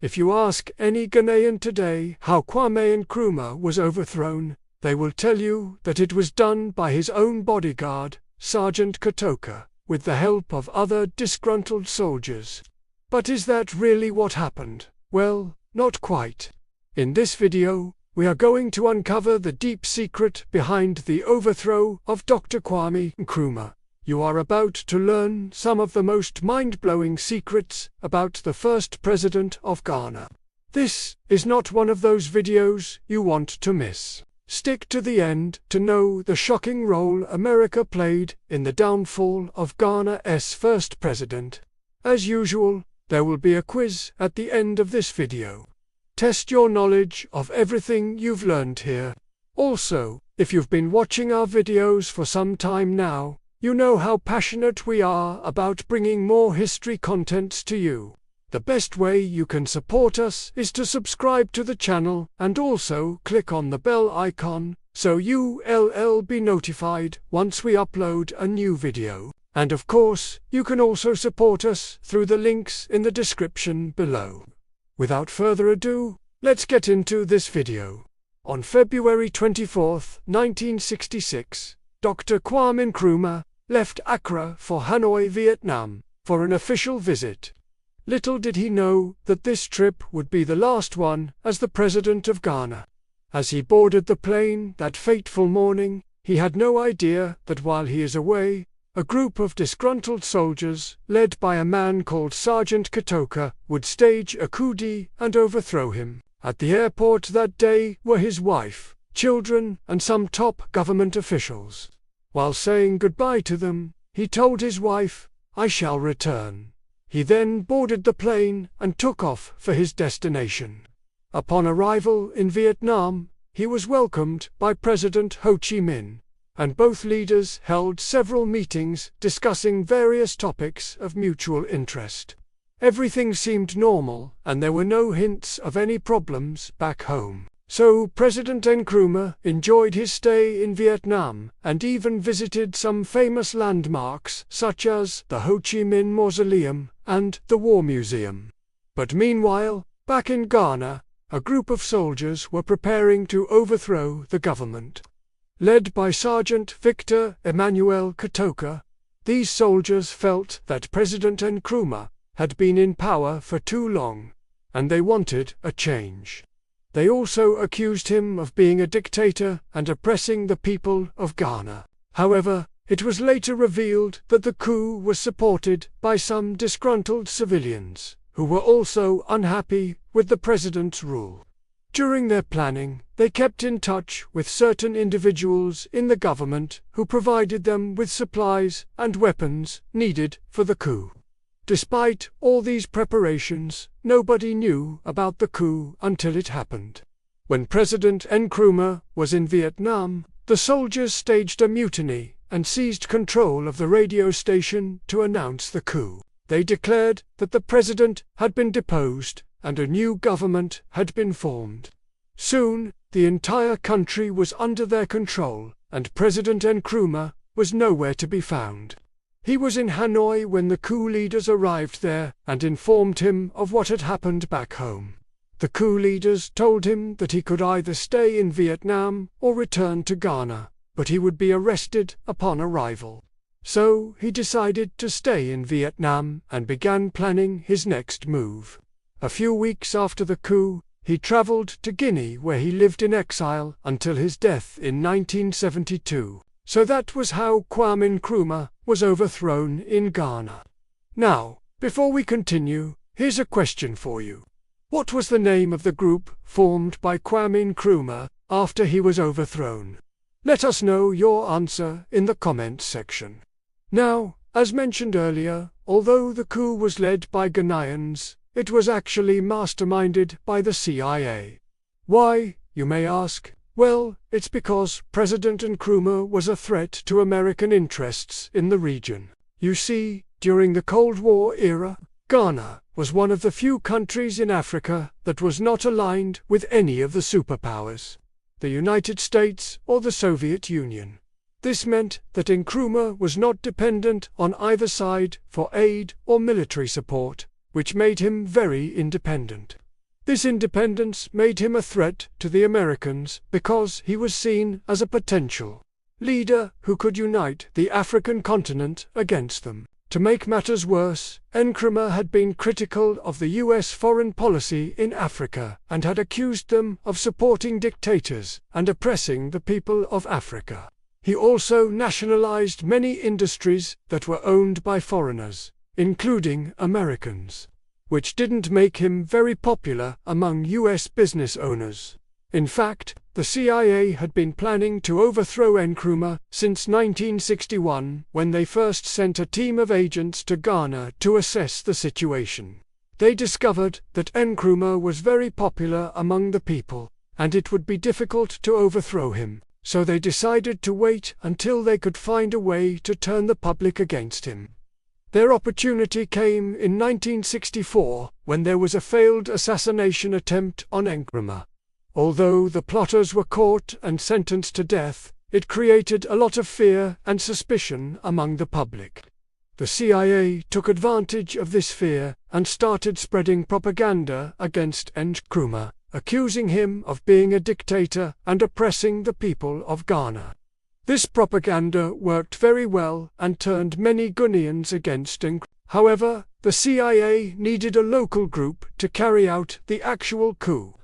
If you ask any Ghanaian today how Kwame Nkrumah was overthrown, they will tell you that it was done by his own bodyguard, Sergeant Katoka, with the help of other disgruntled soldiers. But is that really what happened? Well, not quite. In this video, we are going to uncover the deep secret behind the overthrow of Dr. Kwame Nkrumah. You are about to learn some of the most mind-blowing secrets about the first president of Ghana. This is not one of those videos you want to miss. Stick to the end to know the shocking role America played in the downfall of Ghana's first president. As usual, there will be a quiz at the end of this video. Test your knowledge of everything you've learned here. Also, if you've been watching our videos for some time now, you know how passionate we are about bringing more history contents to you. The best way you can support us is to subscribe to the channel and also click on the bell icon so you'll be notified once we upload a new video. And of course, you can also support us through the links in the description below. Without further ado, let's get into this video. On February 24, 1966, Dr. Kwame Nkrumah left Accra for Hanoi, Vietnam, for an official visit. Little did he know that this trip would be the last one as the President of Ghana. As he boarded the plane that fateful morning, he had no idea that while he is away, a group of disgruntled soldiers, led by a man called Sergeant Katoka, would stage a coup d'etat and overthrow him. At the airport that day were his wife, children, and some top government officials. While saying goodbye to them, he told his wife, "I shall return." He then boarded the plane and took off for his destination. Upon arrival in Vietnam, he was welcomed by President Ho Chi Minh, and both leaders held several meetings discussing various topics of mutual interest. Everything seemed normal, and there were no hints of any problems back home. So President Nkrumah enjoyed his stay in Vietnam and even visited some famous landmarks such as the Ho Chi Minh Mausoleum and the War Museum. But meanwhile, back in Ghana, a group of soldiers were preparing to overthrow the government. Led by Sergeant Victor Emmanuel Katoka, these soldiers felt that President Nkrumah had been in power for too long, and they wanted a change. They also accused him of being a dictator and oppressing the people of Ghana. However, it was later revealed that the coup was supported by some disgruntled civilians, who were also unhappy with the president's rule. During their planning, they kept in touch with certain individuals in the government who provided them with supplies and weapons needed for the coup. Despite all these preparations, nobody knew about the coup until it happened. When President Nkrumah was in Vietnam, the soldiers staged a mutiny and seized control of the radio station to announce the coup. They declared that the president had been deposed and a new government had been formed. Soon, the entire country was under their control, and President Nkrumah was nowhere to be found. He was in Hanoi when the coup leaders arrived there and informed him of what had happened back home. The coup leaders told him that he could either stay in Vietnam or return to Ghana, but he would be arrested upon arrival. So he decided to stay in Vietnam and began planning his next move. A few weeks after the coup, he traveled to Guinea where he lived in exile until his death in 1972. So that was how Kwame Nkrumah was overthrown in Ghana. Now, before we continue, here's a question for you. What was the name of the group formed by Kwame Nkrumah after he was overthrown? Let us know your answer in the comments section. Now, as mentioned earlier, although the coup was led by Ghanaians, it was actually masterminded by the CIA. Why, you may ask? Well, it's because President Nkrumah was a threat to American interests in the region. You see, during the Cold War era, Ghana was one of the few countries in Africa that was not aligned with any of the superpowers, the United States or the Soviet Union. This meant that Nkrumah was not dependent on either side for aid or military support, which made him very independent. This independence made him a threat to the Americans because he was seen as a potential leader who could unite the African continent against them. To make matters worse, Nkrumah had been critical of the US foreign policy in Africa and had accused them of supporting dictators and oppressing the people of Africa. He also nationalized many industries that were owned by foreigners, including Americans, which didn't make him very popular among US business owners. In fact, the CIA had been planning to overthrow Nkrumah since 1961, when they first sent a team of agents to Ghana to assess the situation. They discovered that Nkrumah was very popular among the people, and it would be difficult to overthrow him, so they decided to wait until they could find a way to turn the public against him. Their opportunity came in 1964, when there was a failed assassination attempt on Nkrumah. Although the plotters were caught and sentenced to death, it created a lot of fear and suspicion among the public. The CIA took advantage of this fear and started spreading propaganda against Nkrumah, accusing him of being a dictator and oppressing the people of Ghana. This propaganda worked very well and turned many Ghanaians against Nkrumah. However, the CIA needed a local group to carry out the actual coup.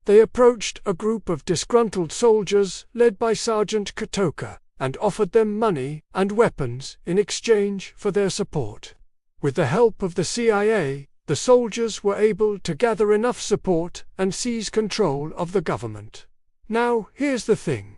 They approached a group of disgruntled soldiers led by Sergeant Katoka and offered them money and weapons in exchange for their support. With the help of the CIA, the soldiers were able to gather enough support and seize control of the government. Now, here's the thing.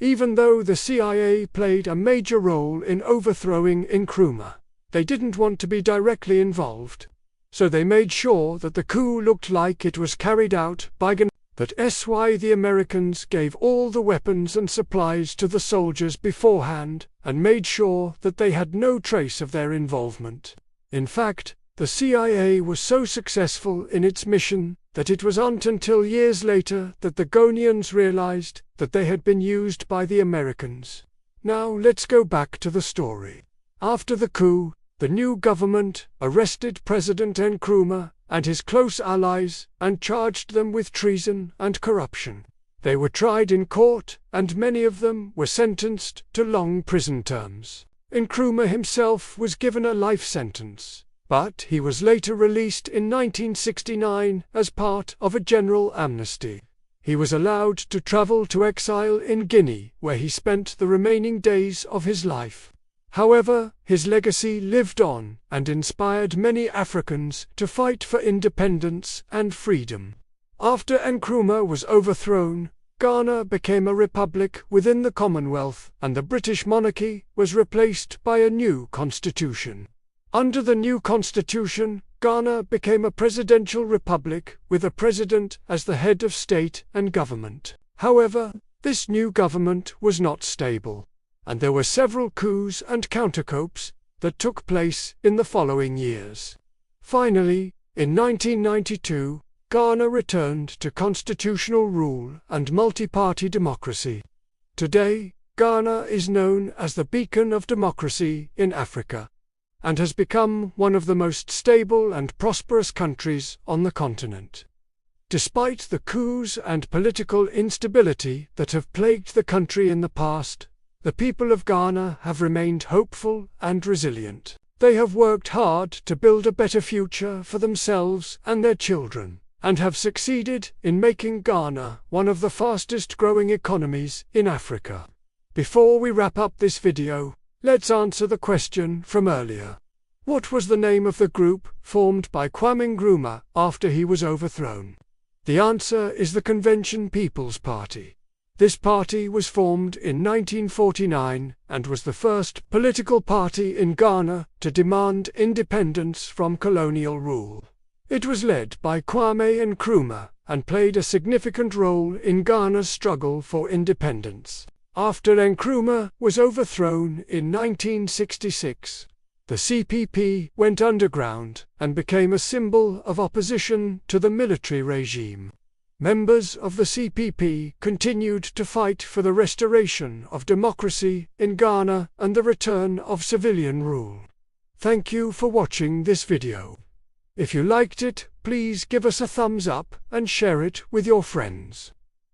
Even though the CIA played a major role in overthrowing Nkrumah, they didn't want to be directly involved. So they made sure that the coup looked like it was carried out by Ghana. That's why the Americans gave all the weapons and supplies to the soldiers beforehand and made sure that they had no trace of their involvement. In fact, the CIA was so successful in its mission that it wasn't until years later that the Ghanaians realized that they had been used by the Americans. Now let's go back to the story. After the coup, the new government arrested President Nkrumah and his close allies and charged them with treason and corruption. They were tried in court, and many of them were sentenced to long prison terms. Nkrumah himself was given a life sentence, but he was later released in 1969 as part of a general amnesty. He was allowed to travel to exile in Guinea, where he spent the remaining days of his life. However, his legacy lived on and inspired many Africans to fight for independence and freedom. After Nkrumah was overthrown, Ghana became a republic within the Commonwealth, and the British monarchy was replaced by a new constitution. Under the new constitution, Ghana became a presidential republic with a president as the head of state and government. However, this new government was not stable, and there were several coups and countercoups that took place in the following years. Finally, in 1992, Ghana returned to constitutional rule and multi-party democracy. Today, Ghana is known as the beacon of democracy in Africa, and has become one of the most stable and prosperous countries on the continent. Despite the coups and political instability that have plagued the country in the past, the people of Ghana have remained hopeful and resilient. They have worked hard to build a better future for themselves and their children, and have succeeded in making Ghana one of the fastest-growing economies in Africa. Before we wrap up this video, let's answer the question from earlier. What was the name of the group formed by Kwame Nkrumah after he was overthrown? The answer is the Convention People's Party. This party was formed in 1949 and was the first political party in Ghana to demand independence from colonial rule. It was led by Kwame Nkrumah and played a significant role in Ghana's struggle for independence. After Nkrumah was overthrown in 1966, the CPP went underground and became a symbol of opposition to the military regime. Members of the CPP continued to fight for the restoration of democracy in Ghana and the return of civilian rule. Thank you for watching this video. If you liked it, please give us a thumbs up and share it with your friends.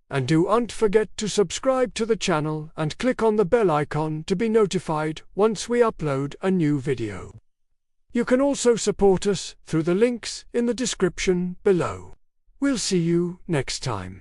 And don't forget to subscribe to the channel and click on the bell icon to be notified once we upload a new video. You can also support us through the links in the description below. We'll see you next time.